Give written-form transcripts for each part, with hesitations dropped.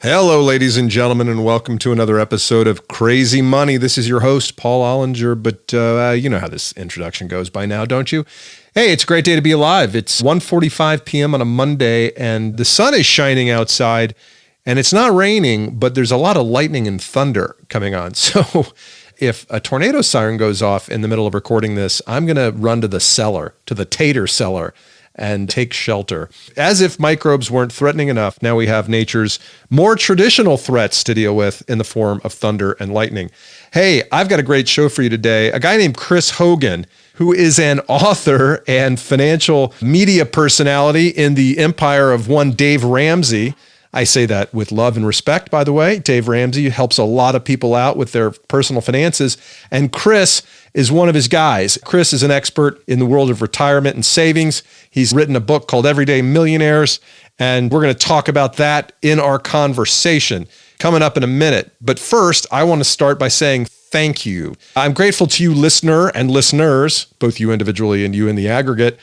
Hello, ladies and gentlemen, and welcome to another episode of Crazy Money. This is your host, Paul Ollinger, but you know how this introduction goes by now, don't you? Hey, it's a great day to be alive. It's 1:45 p.m. on a Monday, and the sun is shining outside, and it's not raining, but there's a lot of lightning and thunder coming on. So if a tornado siren goes off in the middle of recording this, I'm going to run to the cellar, to the tater cellar, and take shelter. As if microbes weren't threatening enough, now we have nature's more traditional threats to deal with in the form of thunder and lightning. Hey, I've got a great show for you today. A guy named Chris Hogan, who is an author and financial media personality in the empire of one Dave Ramsey. I say that with love and respect, by the way. Dave Ramsey helps a lot of people out with their personal finances, and Chris is one of his guys. Chris is an expert in the world of retirement and savings. He's written a book called Everyday Millionaires, and we're going to talk about that in our conversation coming up in a minute. But first, I want to start by saying thank you. I'm grateful to you, listener and listeners, both you individually and you in the aggregate,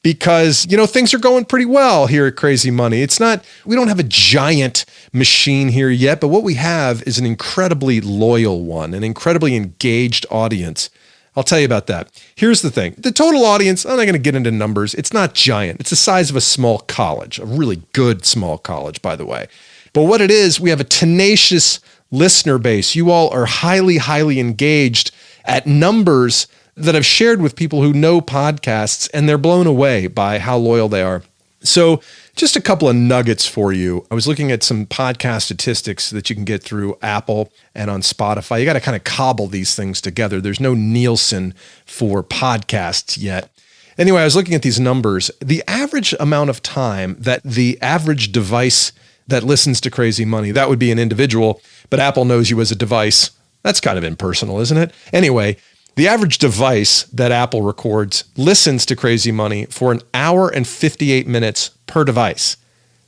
because, you know, things are going pretty well here at Crazy Money. We don't have a giant machine here yet, but what we have is an incredibly loyal one, an incredibly engaged audience. I'll tell you about that. Here's the thing. The total audience, I'm not going to get into numbers. It's not giant. It's the size of a small college, a really good small college, by the way. But what it is, we have a tenacious listener base. You all are highly, highly engaged at numbers that I've shared with people who know podcasts, and they're blown away by how loyal they are. So just a couple of nuggets for you. I was looking at some podcast statistics that you can get through Apple and on Spotify. You got to kind of cobble these things together. There's no Nielsen for podcasts yet. Anyway, I was looking at these numbers. The average amount of time that the average device that listens to Crazy Money, that would be an individual, but Apple knows you as a device. That's kind of impersonal, isn't it? Anyway, the average device that Apple records listens to Crazy Money for 1 hour and 58 minutes per device.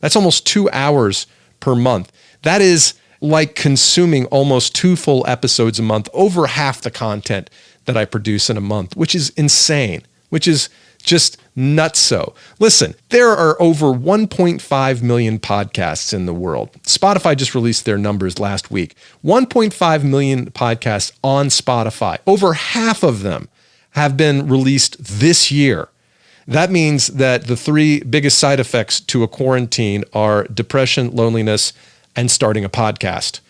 That's almost 2 hours per month. That is like consuming almost 2 full episodes a month, over half the content that I produce in a month, which is insane, which is just nutso. Listen, there are over 1.5 million podcasts in the world. Spotify just released their numbers last week. 1.5 million podcasts on Spotify. Over half of them have been released this year. That means that the 3 biggest side effects to a quarantine are depression, loneliness, and starting a podcast.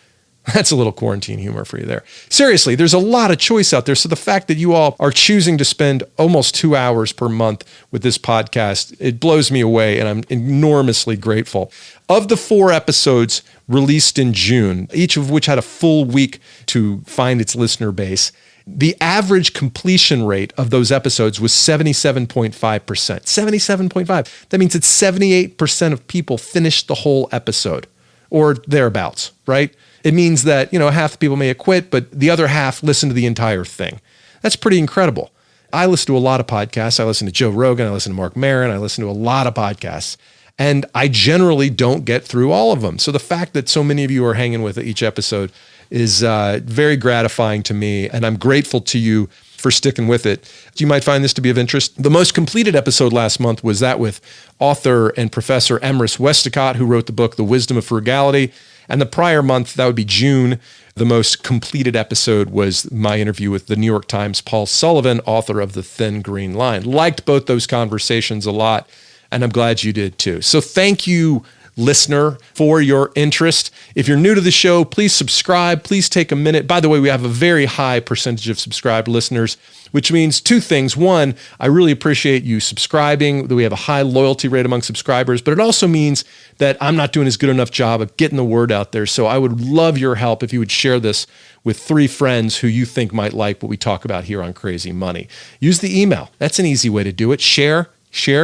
That's a little quarantine humor for you there. Seriously, there's a lot of choice out there. So the fact that you all are choosing to spend almost 2 hours per month with this podcast, it blows me away, and I'm enormously grateful. Of the 4 episodes released in June, each of which had a full week to find its listener base, the average completion rate of those episodes was 77.5%. 77.5. That means that 78% of people finished the whole episode or thereabouts, right? It means that, half the people may have quit, but the other half listened to the entire thing. That's pretty incredible. I listen to a lot of podcasts. I listen to Joe Rogan. I listen to Mark Maron. I listen to a lot of podcasts, and I generally don't get through all of them. So the fact that so many of you are hanging with each episode is very gratifying to me, and I'm grateful to you for sticking with it. You might find this to be of interest. The most completed episode last month was that with author and professor Emrys Westacott, who wrote the book, The Wisdom of Frugality. And the prior month, that would be June, the most completed episode was my interview with the New York Times' Paul Sullivan, author of The Thin Green Line. Liked both those conversations a lot, and I'm glad you did too. So thank you, listener, for your interest. If you're new to the show, please subscribe. Please take a minute. By the way, we have a very high percentage of subscribed listeners, which means 2 things. One, I really appreciate you subscribing, that we have a high loyalty rate among subscribers, but it also means that I'm not doing as good enough job of getting the word out there. So I would love your help if you would share this with 3 friends who you think might like what we talk about here on Crazy Money. Use the email. That's an easy way to do it. Share,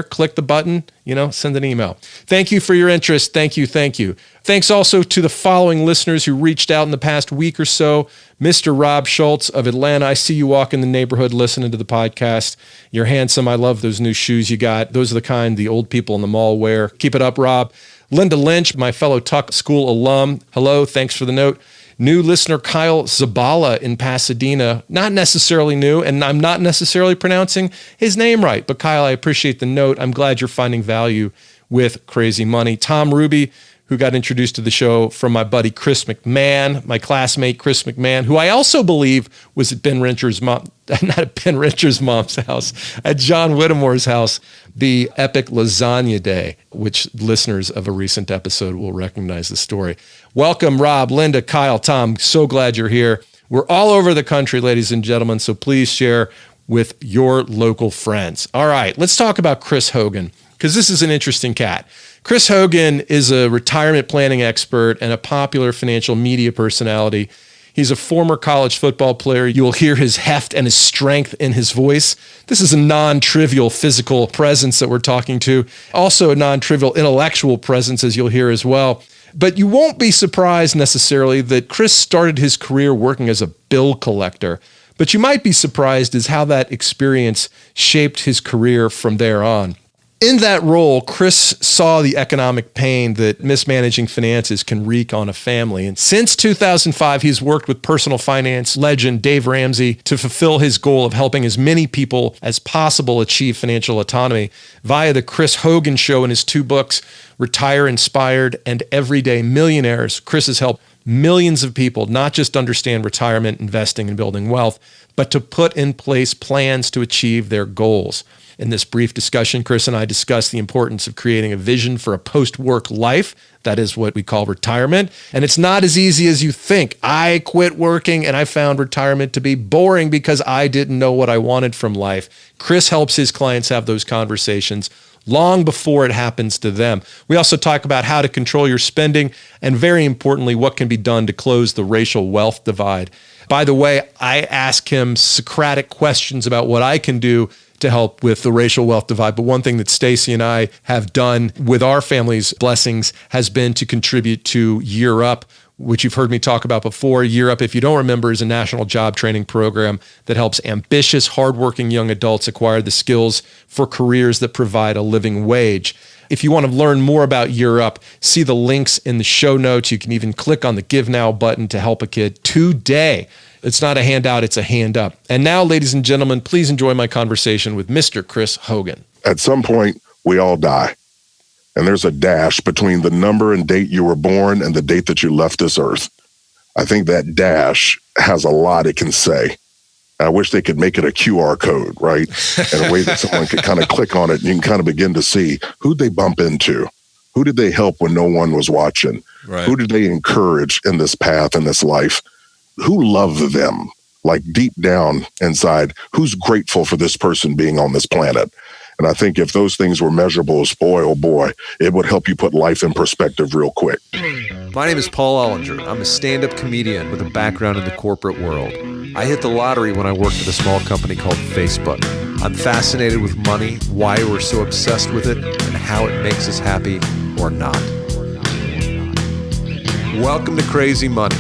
click the button, send an email. Thank you for your interest. Thank you. Thanks also to the following listeners who reached out in the past week or so. Mr. Rob Schultz of Atlanta. I see you walk in the neighborhood listening to the podcast. You're handsome. I love those new shoes you got. Those are the kind the old people in the mall wear. Keep it up, Rob. Linda Lynch, my fellow Tuck School alum. Hello. Thanks for the note. New listener Kyle Zabala in Pasadena, not necessarily new, and I'm not necessarily pronouncing his name right, but Kyle, I appreciate the note. I'm glad you're finding value with Crazy Money. Tom Ruby, who got introduced to the show from my buddy Chris McMahon, my classmate Chris McMahon, who I also believe was at Ben Richards' mom, not at Ben Richards' mom's house, at John Whittemore's house, the epic lasagna day, which listeners of a recent episode will recognize the story. Welcome, Rob, Linda, Kyle, Tom. So glad you're here. We're all over the country, ladies and gentlemen, so please share with your local friends. All right, let's talk about Chris Hogan, because this is an interesting cat. Chris Hogan is a retirement planning expert and a popular financial media personality. He's a former college football player. You'll hear his heft and his strength in his voice. This is a non-trivial physical presence that we're talking to. Also a non-trivial intellectual presence, as you'll hear as well. But you won't be surprised necessarily that Chris started his career working as a bill collector. But you might be surprised as how that experience shaped his career from there on. In that role, Chris saw the economic pain that mismanaging finances can wreak on a family. And since 2005, he's worked with personal finance legend Dave Ramsey to fulfill his goal of helping as many people as possible achieve financial autonomy via the Chris Hogan Show and his two books, Retire Inspired and Everyday Millionaires. Chris has helped millions of people not just understand retirement, investing, and building wealth, but to put in place plans to achieve their goals. In this brief discussion, Chris and I discussed the importance of creating a vision for a post-work life. That is what we call retirement. And it's not as easy as you think. I quit working and I found retirement to be boring because I didn't know what I wanted from life. Chris helps his clients have those conversations long before it happens to them. We also talk about how to control your spending and, very importantly, what can be done to close the racial wealth divide. By the way, I ask him Socratic questions about what I can do to help with the racial wealth divide. But one thing that Stacy and I have done with our family's blessings has been to contribute to Year Up, which you've heard me talk about before. Year Up, if you don't remember, is a national job training program that helps ambitious, hardworking young adults acquire the skills for careers that provide a living wage. If you want to learn more about Year Up, see the links in the show notes. You can even click on the Give Now button to help a kid today. It's not a handout, it's a hand up. And now, ladies and gentlemen, please enjoy my conversation with Mr. Chris Hogan. At some point, we all die. And there's a dash between the number and date you were born and the date that you left this earth. I think that dash has a lot it can say. I wish they could make it a QR code, right? In a way that someone could kind of click on it and you can kind of begin to see who'd they bump into? Who did they help when no one was watching? Right. Who did they encourage in this path, in this life? Who loved them? Like deep down inside, who's grateful for this person being on this planet? And I think if those things were measurable, boy, oh boy, it would help you put life in perspective real quick. My name is Paul Ollinger. I'm a stand-up comedian with a background in the corporate world. I hit the lottery when I worked at a small company called Facebook. I'm fascinated with money, why we're so obsessed with it, and how it makes us happy or not. Welcome to Crazy Money.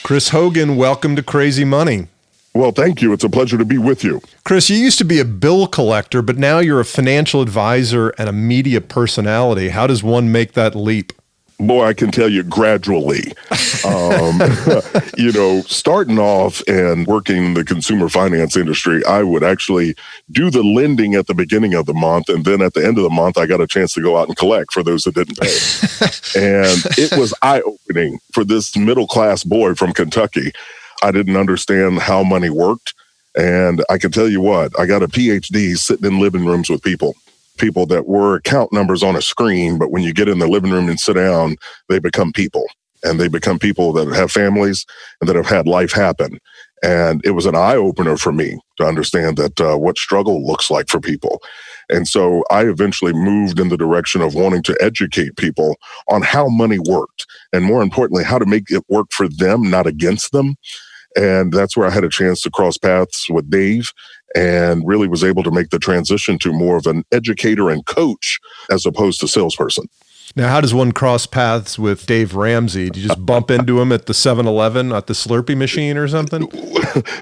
Chris Hogan, welcome to Crazy Money. Well, thank you. It's a pleasure to be with you. Chris, you used to be a bill collector, but now you're a financial advisor and a media personality. How does one make that leap? Boy, I can tell you gradually. Starting off and working in the consumer finance industry, I would actually do the lending at the beginning of the month. And then at the end of the month, I got a chance to go out and collect for those that didn't pay. And it was eye-opening for this middle-class boy from Kentucky. I didn't understand how money worked. And I can tell you what, I got a PhD sitting in living rooms with people that were account numbers on a screen, but when you get in the living room and sit down, they become people. And they become people that have families and that have had life happen. And it was an eye-opener for me to understand that what struggle looks like for people. And so I eventually moved in the direction of wanting to educate people on how money worked, and more importantly, how to make it work for them, not against them. And that's where I had a chance to cross paths with Dave and really was able to make the transition to more of an educator and coach as opposed to salesperson. Now, how does one cross paths with Dave Ramsey? Do you just bump into him at the 7-Eleven at the Slurpee machine or something?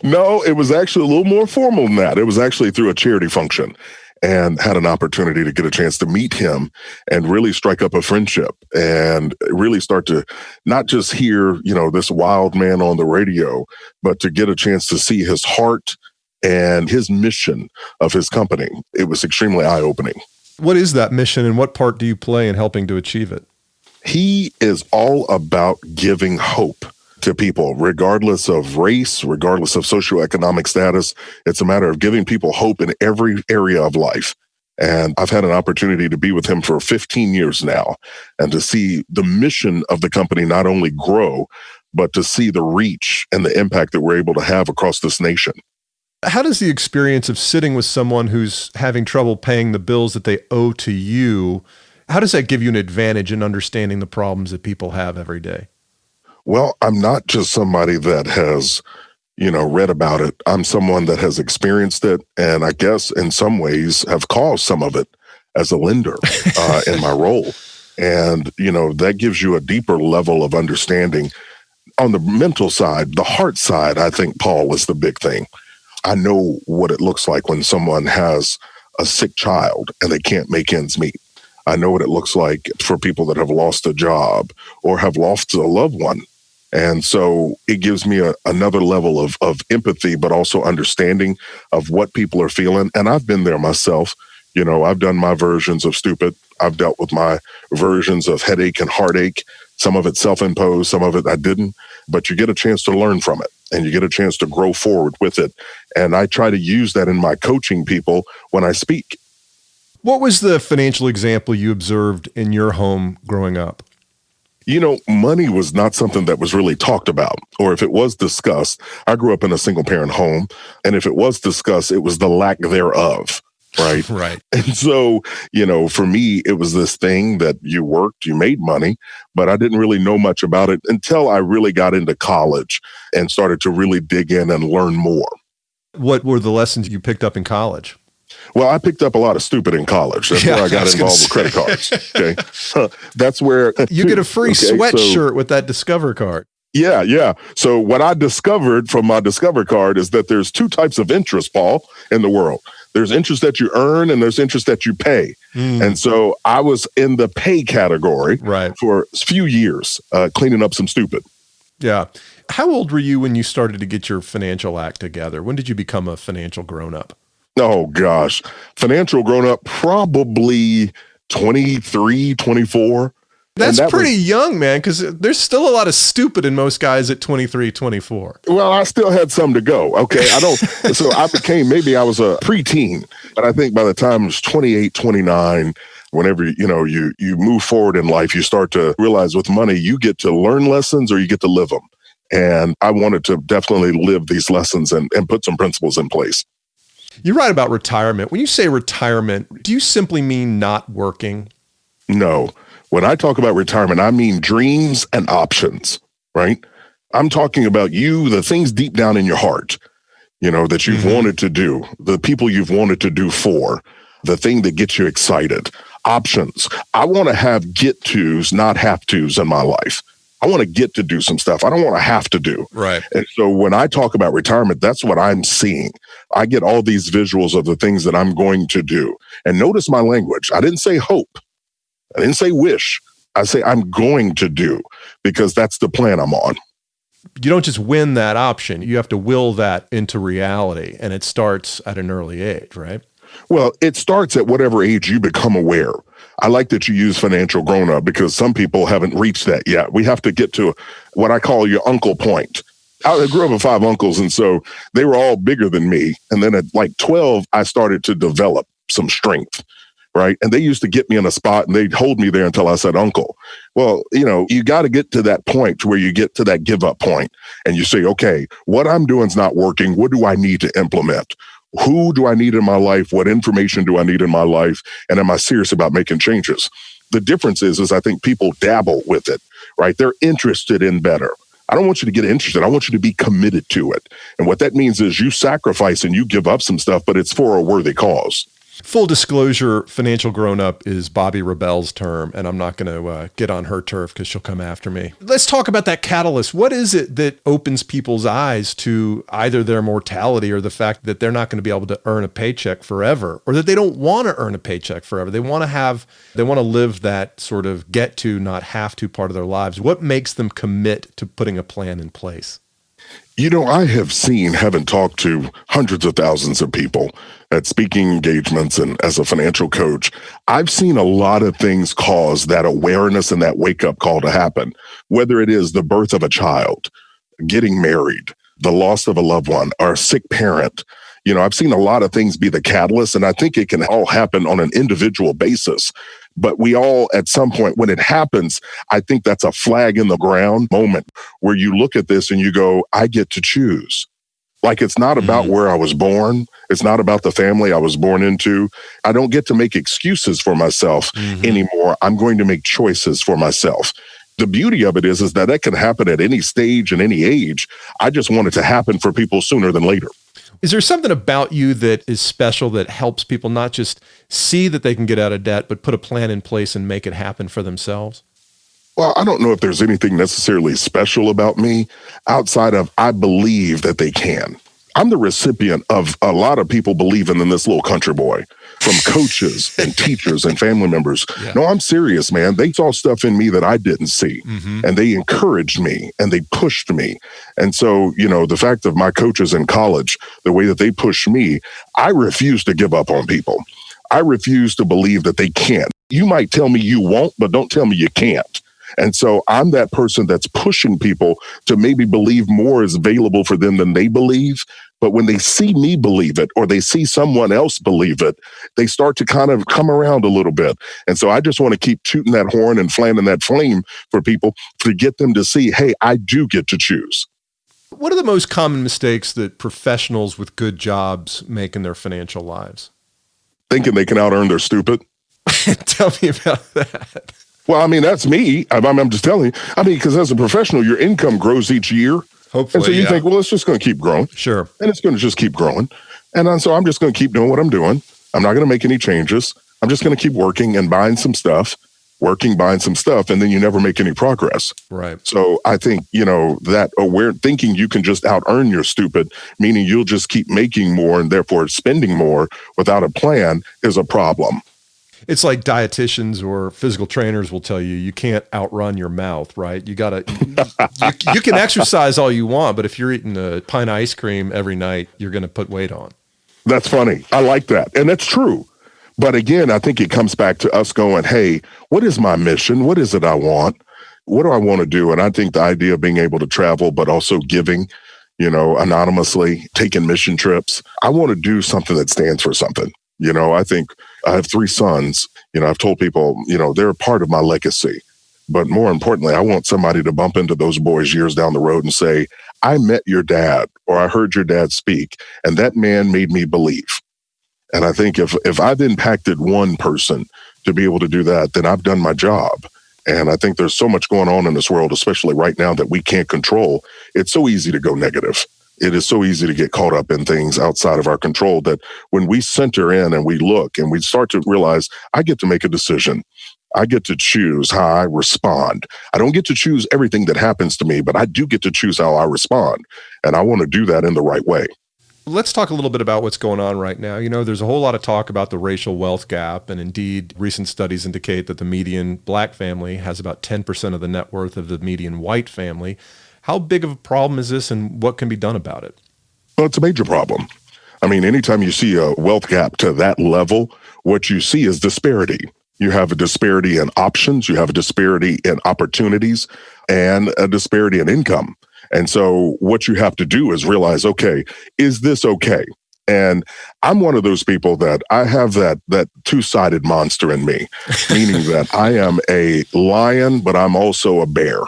No, it was actually a little more formal than that. It was actually through a charity function, and had an opportunity to get a chance to meet him and really strike up a friendship and really start to not just hear, this wild man on the radio, but to get a chance to see his heart and his mission of his company. It was extremely eye-opening. What is that mission and what part do you play in helping to achieve it? He is all about giving hope to people, regardless of race, regardless of socioeconomic status. It's a matter of giving people hope in every area of life. And I've had an opportunity to be with him for 15 years now and to see the mission of the company not only grow, but to see the reach and the impact that we're able to have across this nation. How does the experience of sitting with someone who's having trouble paying the bills that they owe to you, how does that give you an advantage in understanding the problems that people have every day? Well, I'm not just somebody that has, read about it. I'm someone that has experienced it, and I guess in some ways have caused some of it as a lender in my role. And, that gives you a deeper level of understanding. On the mental side, the heart side, I think, Paul, is the big thing. I know what it looks like when someone has a sick child and they can't make ends meet. I know what it looks like for people that have lost a job or have lost a loved one. And so it gives me another level of empathy, but also understanding of what people are feeling. And I've been there myself. I've done my versions of stupid. I've dealt with my versions of headache and heartache. Some of it self-imposed, some of it I didn't. But you get a chance to learn from it and you get a chance to grow forward with it. And I try to use that in my coaching people when I speak. What was the financial example you observed in your home growing up? Money was not something that was really talked about, or if it was discussed, I grew up in a single parent home. And if it was discussed, it was the lack thereof. Right. Right. And so, for me, it was this thing that you worked, you made money, but I didn't really know much about it until I really got into college and started to really dig in and learn more. What were the lessons you picked up in college? Well, I picked up a lot of stupid in college. That's where I got involved with credit cards. Okay. That's where you get a free sweatshirt with that Discover card. Yeah. So what I discovered from my Discover card is that there's two types of interest, Paul, in the world. There's interest that you earn and there's interest that you pay. And so I was in the pay category for a few years, cleaning up some stupid. Yeah. How old were you when you started to get your financial act together? When did you become a financial grown-up? Oh, gosh. Financial grown-up, probably 23, 24. That's pretty young, man, because there's still a lot of stupid in most guys at 23, 24. Well, I still had some to go. Okay. So maybe I was a preteen, but I think by the time I was 28, 29, whenever, you move forward in life, you start to realize with money, you get to learn lessons or you get to live them. And I wanted to definitely live these lessons and put some principles in place. You're right about retirement. When you say retirement, do you simply mean not working? No. When I talk about retirement, I mean dreams and options, right? I'm talking about the things deep down in your heart, that you've wanted to do, the people you've wanted to do for, the thing that gets you excited, options. I want to have get-tos, not have-tos in my life. I want to get to do some stuff. I don't want to have to do. Right. And so when I talk about retirement, that's what I'm seeing. I get all these visuals of the things that I'm going to do. And notice my language. I didn't say hope. I didn't say wish. I say I'm going to do, because that's the plan I'm on. You don't just win that option. You have to will that into reality. And it starts at an early age, right? Well, it starts at whatever age you become aware. I like that you use financial grown-up because some people haven't reached that yet. We have to get to what I call your uncle point. I grew up with 5 uncles, and so they were all bigger than me. And then at like 12, I started to develop some strength. Right. And they used to get me in a spot and they'd hold me there until I said, uncle. Well, you got to get to that point to where you get to that give up point and you say, okay, what I'm doing is not working. What do I need to implement? Who do I need in my life? What information do I need in my life? And am I serious about making changes? The difference is I think people dabble with it, right? They're interested in better. I don't want you to get interested. I want you to be committed to it. And what that means is you sacrifice and you give up some stuff, but it's for a worthy cause. Full disclosure, financial grown-up is Bobby Rebel's term, and I'm not going to get on her turf because she'll come after me. Let's talk about that catalyst. What is it that opens people's eyes to either their mortality or the fact that they're not going to be able to earn a paycheck forever, or that they don't want to earn a paycheck forever? They want to live that sort of get to, not have to part of their lives. What makes them commit to putting a plan in place? I have seen, haven't talked to hundreds of thousands of people at speaking engagements and as a financial coach. I've seen a lot of things cause that awareness and that wake up call to happen, whether it is the birth of a child, getting married, the loss of a loved one, or a sick parent. I've seen a lot of things be the catalyst, and I think it can all happen on an individual basis. But we all, at some point, when it happens, I think that's a flag in the ground moment where you look at this and you go, I get to choose. Like, it's not about where I was born. It's not about the family I was born into. I don't get to make excuses for myself anymore. I'm going to make choices for myself. The beauty of it is that can happen at any stage and any age. I just want it to happen for people sooner than later. Is there something about you that is special that helps people not just see that they can get out of debt, but put a plan in place and make it happen for themselves? Well, I don't know if there's anything necessarily special about me outside of I believe that they can. I'm the recipient of a lot of people believing in this little country boy, from coaches and teachers and family members. Yeah. No, I'm serious, man. They saw stuff in me that I didn't see, and they encouraged me and they pushed me. And so, the fact of my coaches in college, the way that they pushed me, I refuse to give up on people. I refuse to believe that they can't. You might tell me you won't, but don't tell me you can't. And so I'm that person that's pushing people to maybe believe more is available for them than they believe. But when they see me believe it or they see someone else believe it, they start to kind of come around a little bit. And so I just want to keep tooting that horn and fanning that flame for people to get them to see, hey, I do get to choose. What are the most common mistakes that professionals with good jobs make in their financial lives? Thinking they can out-earn their stupid. Tell me about that. Well, I mean, that's me. I'm just telling you. I mean, because as a professional, your income grows each year. Hopefully, and so you think, well, it's just going to keep growing. Sure. And it's going to just keep growing. And so I'm just going to keep doing what I'm doing. I'm not going to make any changes. I'm just going to keep working and buying some stuff, and then you never make any progress. Right. So I think, that aware thinking you can just out-earn your stupid, meaning you'll just keep making more and therefore spending more without a plan, is a problem. It's like dietitians or physical trainers will tell you, you can't outrun your mouth, right? You can exercise all you want, but if you're eating a pint of ice cream every night, you're going to put weight on. That's funny. I like that. And that's true. But again, I think it comes back to us going, hey, what is my mission? What is it I want? What do I want to do? And I think the idea of being able to travel, but also giving, anonymously, taking mission trips. I want to do something that stands for something. I think I have 3 sons. I've told people, they're a part of my legacy. But more importantly, I want somebody to bump into those boys years down the road and say, I met your dad, or I heard your dad speak, and that man made me believe. And I think if I've impacted one person to be able to do that, then I've done my job. And I think there's so much going on in this world, especially right now, that we can't control. It's so easy to go negative. It is so easy to get caught up in things outside of our control that when we center in and we look and we start to realize, I get to make a decision. I get to choose how I respond. I don't get to choose everything that happens to me, but I do get to choose how I respond. And I want to do that in the right way. Let's talk a little bit about what's going on right now. There's a whole lot of talk about the racial wealth gap, and indeed, recent studies indicate that the median Black family has about 10% of the net worth of the median white family. How big of a problem is this, and what can be done about it? Well, it's a major problem. I mean, anytime you see a wealth gap to that level, what you see is disparity. You have a disparity in options, you have a disparity in opportunities, and a disparity in income. And so what you have to do is realize, okay, is this okay? And I'm one of those people that I have that two-sided monster in me, meaning that I am a lion, but I'm also a bear.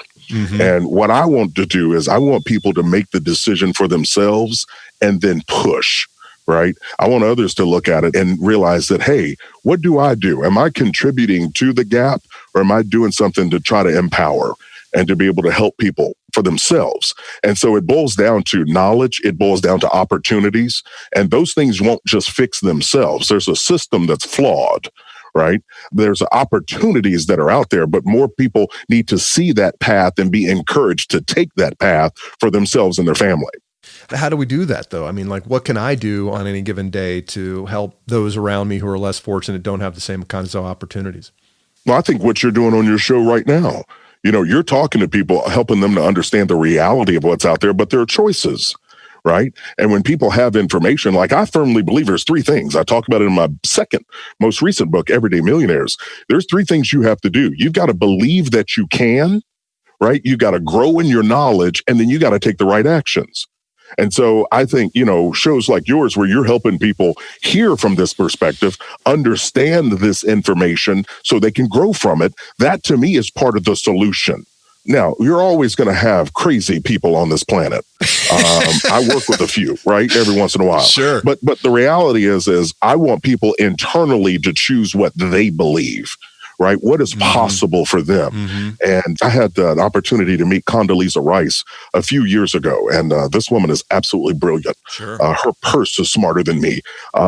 And what I want to do is I want people to make the decision for themselves and then push, right? I want others to look at it and realize that, hey, what do? Am I contributing to the gap, or am I doing something to try to empower and to be able to help people for themselves? And so it boils down to knowledge. It boils down to opportunities. And those things won't just fix themselves. There's a system that's flawed. Right? There's opportunities that are out there, but more people need to see that path and be encouraged to take that path for themselves and their family. How do we do that, though? I mean, what can I do on any given day to help those around me who are less fortunate, don't have the same kinds of opportunities? Well, I think what you're doing on your show right now, You're talking to people, helping them to understand the reality of what's out there, but there are choices, right? And when people have information, like I firmly believe there's three things. I talk about it in my second most recent book, Everyday Millionaires. There's three things you have to do. You've got to believe that you can, right? You got to grow in your knowledge, and then you got to take the right actions. And so I think, shows like yours where you're helping people hear from this perspective, understand this information so they can grow from it. That to me is part of the solution. Now, you're always going to have crazy people on this planet. I work with a few, right? Every once in a while. Sure. But the reality is I want people internally to choose what they believe. Right? What is possible for them? Mm-hmm. And I had an opportunity to meet Condoleezza Rice a few years ago. And this woman is absolutely brilliant. Sure. Her purse is smarter than me.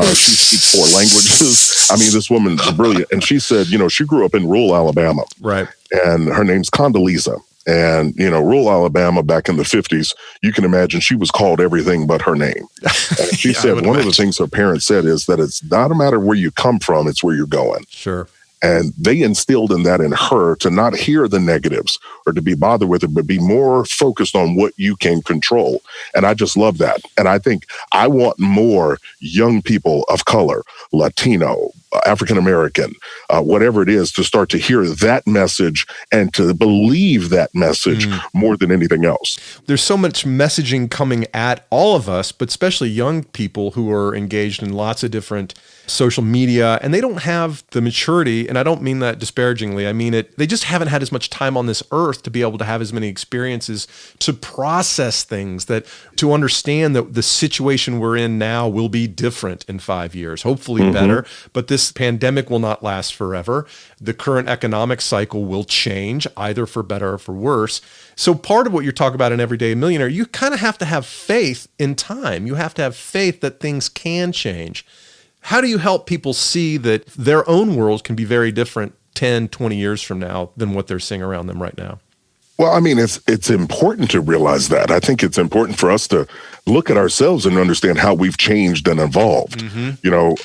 She speaks 4 languages. I mean, this woman's brilliant. And she said, she grew up in rural Alabama. Right. And her name's Condoleezza. And, rural Alabama back in the 50s, you can imagine she was called everything but her name. And she said one of the things her parents said is that it's not a matter of where you come from, it's where you're going. Sure. And they instilled in her to not hear the negatives or to be bothered with it, but be more focused on what you can control. And I just love that. And I think I want more young people of color, Latino, African-American, whatever it is, to start to hear that message and to believe that message more than anything else. There's so much messaging coming at all of us, but especially young people who are engaged in lots of different social media, and they don't have the maturity, and I don't mean that disparagingly, I mean it, they just haven't had as much time on this earth to be able to have as many experiences to process things, that to understand that the situation we're in now will be different in 5 years, hopefully better, but this pandemic will not last forever. The current economic cycle will change, either for better or for worse. So part of what you're talking about in Everyday Millionaire, you kind of have to have faith in time. You have to have faith that things can change. How do you help people see that their own world can be very different 10, 20 years from now than what they're seeing around them right now? Well, I mean, it's important to realize that. I think it's important for us to look at ourselves and understand how we've changed and evolved.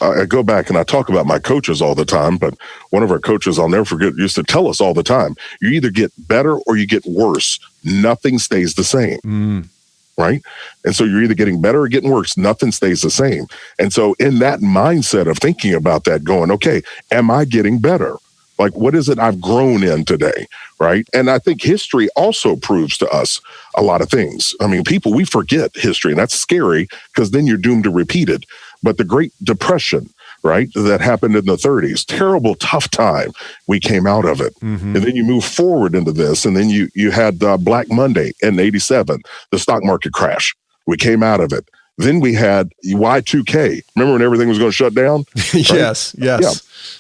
I go back and I talk about my coaches all the time, but one of our coaches, I'll never forget, used to tell us all the time, you either get better or you get worse. Nothing stays the same. Right? And so you're either getting better or getting worse. Nothing stays the same. And so in that mindset of thinking about that, going, okay, am I getting better? Like, what is it I've grown in today? Right? And I think history also proves to us a lot of things. I mean, we forget history, and that's scary because then you're doomed to repeat it. But the Great Depression, right, that happened in the 30s, terrible, tough time. We came out of it. And then you move forward into this. And then you had Black Monday in 87, the stock market crash. We came out of it. Then we had Y2K. Remember when everything was going to shut down? Right? Yes. Yeah.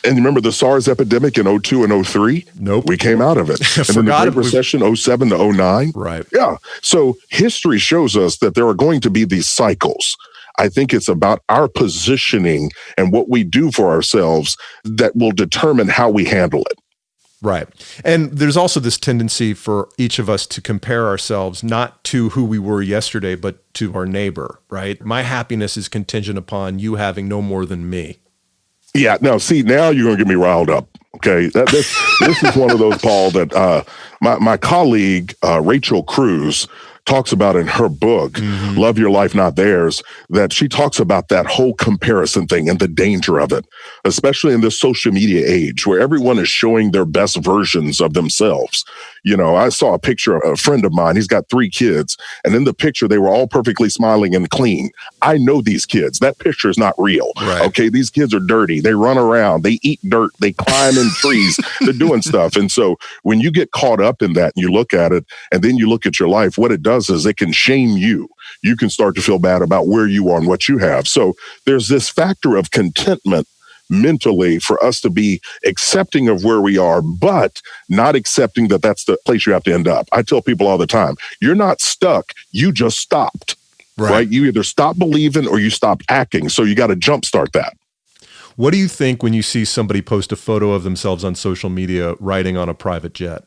And remember the SARS epidemic in 02 and 03? Nope. We came out of it. And then the Great Recession, 07 to 09? Right. Yeah. So history shows us that there are going to be these cycles. I think it's about our positioning and what we do for ourselves that will determine how we handle it. Right. And there's also this tendency for each of us to compare ourselves not to who we were yesterday, but to our neighbor, right? My happiness is contingent upon you having no more than me. Yeah. Now, see, now you're going to get me riled up. Okay. This is one of those, Paul, that my colleague, Rachel Cruz, talks about in her book, Love Your Life, Not Theirs, that she talks about that whole comparison thing and the danger of it, especially in this social media age where everyone is showing their best versions of themselves. I saw a picture of a friend of mine. He's got 3 kids. And in the picture, they were all perfectly smiling and clean. I know these kids. That picture is not real. Right. Okay. These kids are dirty. They run around. They eat dirt. They climb in trees. They're doing stuff. And so when you get caught up in that and you look at it and then you look at your life, what it does is it can shame you. You can start to feel bad about where you are and what you have. So there's this factor of contentment mentally for us to be accepting of where we are, but not accepting that that's the place you have to end up. I tell people all the time, you're not stuck. You just stopped, right? You either stop believing or you stop acting. So you got to jumpstart that. What do you think when you see somebody post a photo of themselves on social media riding on a private jet?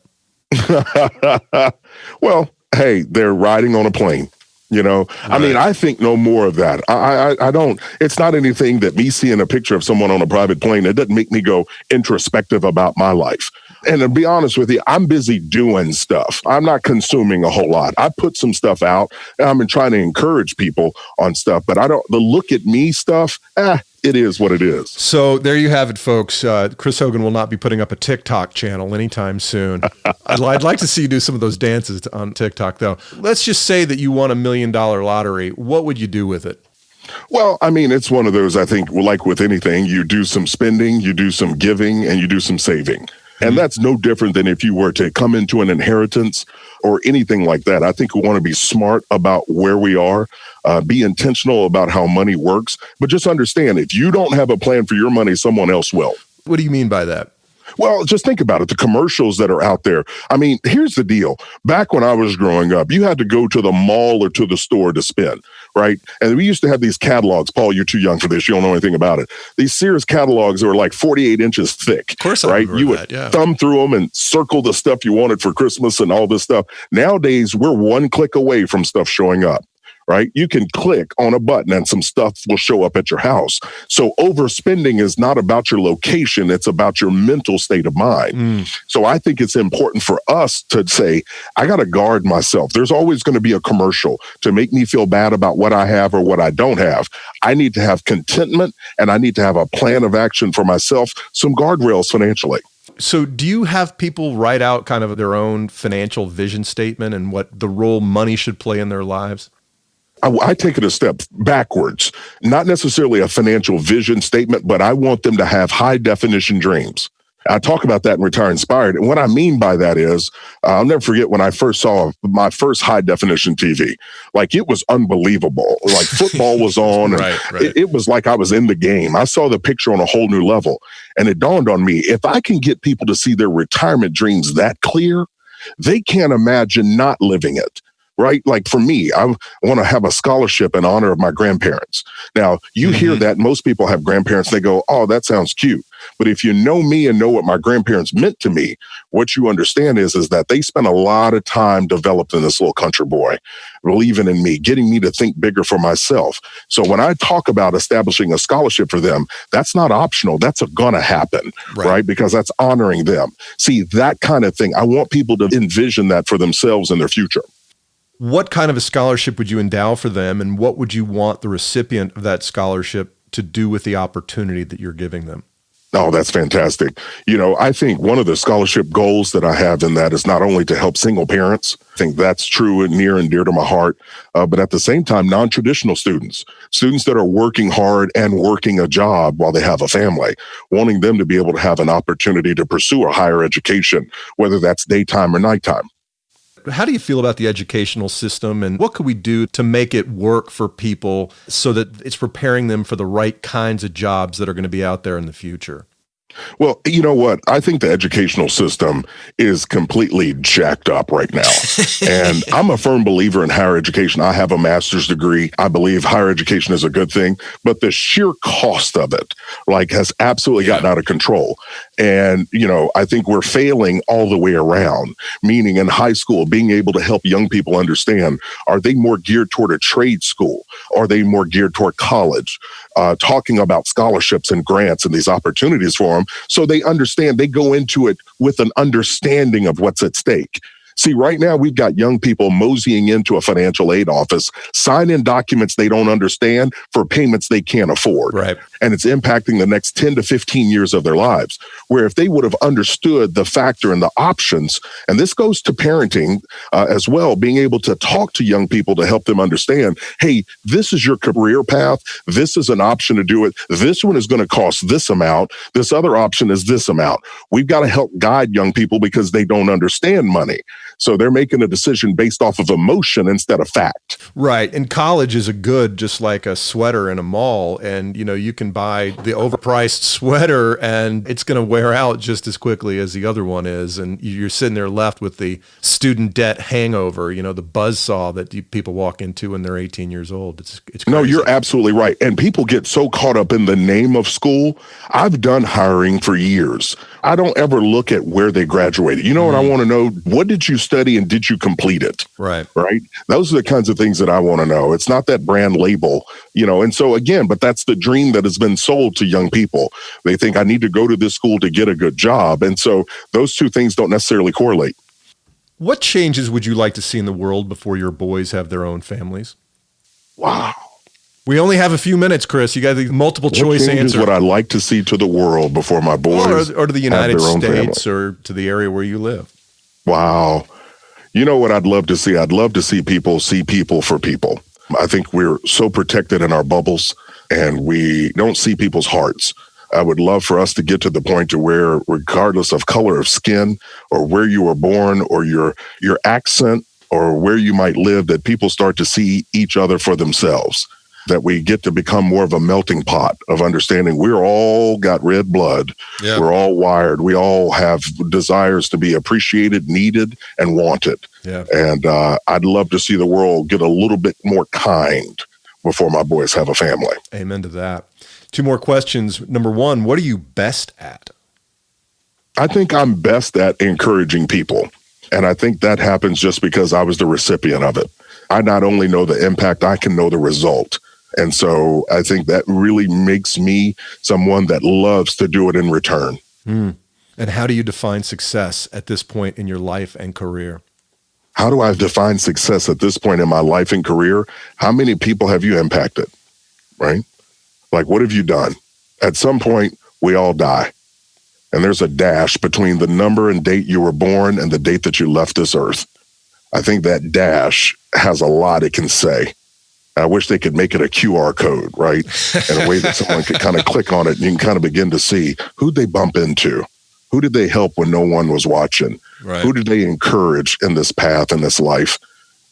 Well, hey, they're riding on a plane. Right. I mean, I think no more of that. I don't, it's not anything that me seeing a picture of someone on a private plane, it doesn't make me go introspective about my life. And to be honest with you, I'm busy doing stuff. I'm not consuming a whole lot. I put some stuff out and I've been trying to encourage people on stuff, but the look at me stuff, it is what it is. So there you have it, folks. Chris Hogan will not be putting up a TikTok channel anytime soon. I'd like to see you do some of those dances on TikTok, though. Let's just say that you won $1 million lottery. What would you do with it? Well, I mean, it's one of those, I think, like with anything, you do some spending, you do some giving, and you do some saving. And that's no different than if you were to come into an inheritance or anything like that. I think we want to be smart about where we are, be intentional about how money works, but just understand if you don't have a plan for your money, someone else will. What do you mean by that? Well, just think about it. The commercials that are out there. I mean, here's the deal. Back when I was growing up, you had to go to the mall or to the store to spend, right? And we used to have these catalogs. Paul, you're too young for this. You don't know anything about it. These Sears catalogs that were like 48 inches thick. Of course, I right? remember You would that, yeah. thumb through them and circle the stuff you wanted for Christmas and all this stuff. Nowadays, we're one click away from stuff showing up. Right? You can click on a button and some stuff will show up at your house. So overspending is not about your location. It's about your mental state of mind. So I think it's important for us to say, I got to guard myself. There's always going to be a commercial to make me feel bad about what I have or what I don't have. I need to have contentment and I need to have a plan of action for myself, some guardrails financially. So do you have people write out kind of their own financial vision statement and what the role money should play in their lives? I take it a step backwards, not necessarily a financial vision statement, but I want them to have high definition dreams. I talk about that in Retire Inspired. And what I mean by that is, I'll never forget when I first saw my first high definition TV. Like, it was unbelievable. Like, football was on. Right. It was like I was in the game. I saw the picture on a whole new level. And it dawned on me, if I can get people to see their retirement dreams that clear, they can't imagine not living it. Right? Like for me, I want to have a scholarship in honor of my grandparents. Now, you hear that most people have grandparents, they go, oh, that sounds cute. But if you know me and know what my grandparents meant to me, what you understand is that they spent a lot of time developing this little country boy, believing in me, getting me to think bigger for myself. So when I talk about establishing a scholarship for them, that's not optional. That's gonna happen, right? Because that's honoring them. See, that kind of thing. I want people to envision that for themselves in their future. What kind of a scholarship would you endow for them, and what would you want the recipient of that scholarship to do with the opportunity that you're giving them? Oh, that's fantastic. You know, I think one of the scholarship goals that I have in that is not only to help single parents. I think that's true and near and dear to my heart, but at the same time, non-traditional students that are working hard and working a job while they have a family, wanting them to be able to have an opportunity to pursue a higher education, whether that's daytime or nighttime. How do you feel about the educational system, and what could we do to make it work for people so that it's preparing them for the right kinds of jobs that are going to be out there in the future? Well, you know what? I think the educational system is completely jacked up right now. And I'm a firm believer in higher education. I have a master's degree. I believe higher education is a good thing, but the sheer cost of it, has absolutely gotten out of control. And, I think we're failing all the way around, meaning in high school, being able to help young people understand, are they more geared toward a trade school? Are they more geared toward college? Talking about scholarships and grants and these opportunities for them, so they understand, they go into it with an understanding of what's at stake. See, right now we've got young people moseying into a financial aid office, signing documents they don't understand for payments they can't afford. Right. And it's impacting the next 10 to 15 years of their lives, where if they would have understood the factor and the options, and this goes to parenting as well, being able to talk to young people to help them understand, hey, this is your career path. This is an option to do it. This one is going to cost this amount. This other option is this amount. We've got to help guide young people because they don't understand money. So they're making a decision based off of emotion instead of fact. Right. And college is just like a sweater in a mall. And, you can buy the overpriced sweater and it's going to wear out just as quickly as the other one is. And you're sitting there left with the student debt hangover, the buzzsaw that people walk into when they're 18 years old. It's crazy. No, you're absolutely right. And people get so caught up in the name of school. I've done hiring for years. I don't ever look at where they graduated. You know what I want to know? What did you study study and did you complete it? Right. Right. Those are the kinds of things that I want to know. It's not that brand label, and so again, but that's the dream that has been sold to young people. They think I need to go to this school to get a good job. And so those two things don't necessarily correlate. What changes would you like to see in the world before your boys have their own families? Wow. We only have a few minutes, Chris. You got the multiple choice answer. What I'd like to see to the world before my boys or to the United have their own States family. or to the area where you live. Wow. You know what I'd love to see? I'd love to see people for people. I think we're so protected in our bubbles and we don't see people's hearts. I would love for us to get to the point to where, regardless of color of skin or where you were born or your accent or where you might live, that people start to see each other for themselves, that we get to become more of a melting pot of understanding we're all got red blood. Yeah. We're all wired. We all have desires to be appreciated, needed, and wanted. Yeah. And I'd love to see the world get a little bit more kind before my boys have a family. Amen to that. 2 more questions. Number 1, what are you best at? I think I'm best at encouraging people. And I think that happens just because I was the recipient of it. I not only know the impact, I can know the result. And so I think that really makes me someone that loves to do it in return. And how do you define success at this point in your life and career? How do I define success at this point in my life and career? How many people have you impacted, right? Like, what have you done? At some point, we all die. And there's a dash between the number and date you were born and the date that you left this earth. I think that dash has a lot it can say. I wish they could make it a QR code, right? In a way that someone could kind of click on it and you can kind of begin to see who'd they bump into? Who did they help when no one was watching? Right. Who did they encourage in this path, in this life?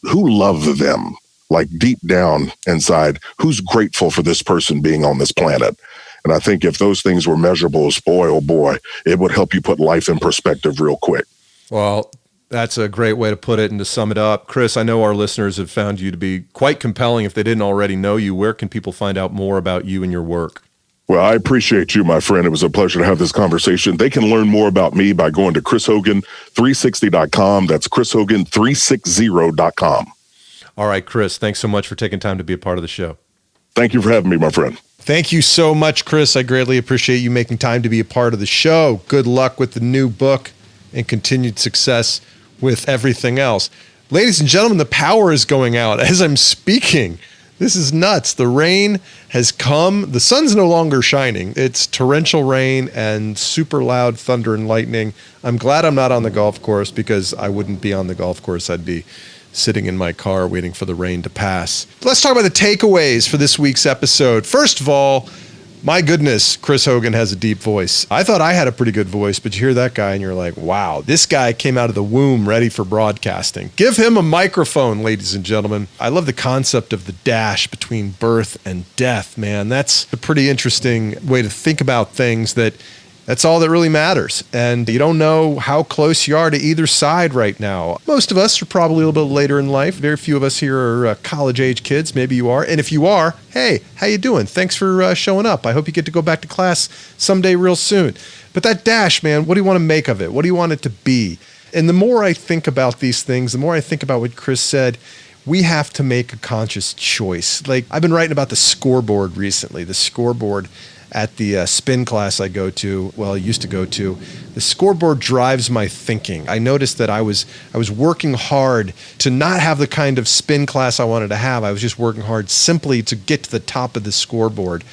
Who loved them? Like deep down inside, who's grateful for this person being on this planet? And I think if those things were measurable, boy, oh boy, it would help you put life in perspective real quick. Well, that's a great way to put it and to sum it up. Chris, I know our listeners have found you to be quite compelling. If they didn't already know you, where can people find out more about you and your work? Well, I appreciate you, my friend. It was a pleasure to have this conversation. They can learn more about me by going to chrishogan360.com. That's chrishogan360.com. All right, Chris, thanks so much for taking time to be a part of the show. Thank you for having me, my friend. Thank you so much, Chris. I greatly appreciate you making time to be a part of the show. Good luck with the new book and continued success with everything else. Ladies and gentlemen, the power is going out as I'm speaking. This is nuts. The rain has come. The sun's no longer shining. It's torrential rain and super loud thunder and lightning. I'm glad I'm not on the golf course because I wouldn't be on the golf course. I'd be sitting in my car waiting for the rain to pass. Let's talk about the takeaways for this week's episode. First of all, my goodness, Chris Hogan has a deep voice. I thought I had a pretty good voice, but you hear that guy and you're like, wow, this guy came out of the womb ready for broadcasting. Give him a microphone, ladies and gentlemen. I love the concept of the dash between birth and death, man. That's a pretty interesting way to think about things. That's all that really matters. And you don't know how close you are to either side right now. Most of us are probably a little bit later in life. Very few of us here are college-age kids. Maybe you are. And if you are, hey, how you doing? Thanks for showing up. I hope you get to go back to class someday real soon. But that dash, man, what do you want to make of it? What do you want it to be? And the more I think about these things, the more I think about what Chris said, we have to make a conscious choice. Like, I've been writing about the scoreboard recently. The scoreboard at the spin class I used to go to, the scoreboard drives my thinking. I noticed that I was working hard to not have the kind of spin class I wanted to have. I was just working hard simply to get to the top of the scoreboard.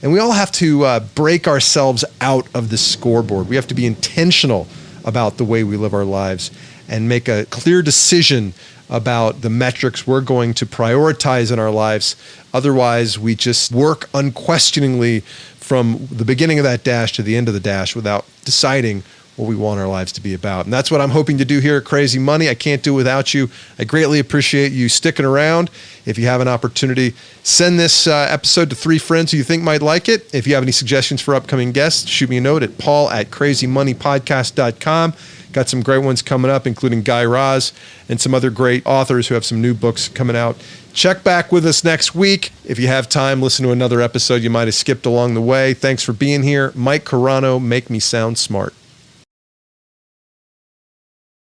And we all have to break ourselves out of the scoreboard. We have to be intentional about the way we live our lives and make a clear decision about the metrics we're going to prioritize in our lives. Otherwise, we just work unquestioningly from the beginning of that dash to the end of the dash without deciding what we want our lives to be about. And that's what I'm hoping to do here at Crazy Money. I can't do it without you. I greatly appreciate you sticking around. If you have an opportunity, send this episode to 3 friends who you think might like it. If you have any suggestions for upcoming guests, shoot me a note at paul@crazymoneypodcast.com. Got some great ones coming up, including Guy Raz and some other great authors who have some new books coming out. Check back with us next week. If you have time, listen to another episode you might have skipped along the way. Thanks for being here. Mike Carano, Make Me Sound Smart.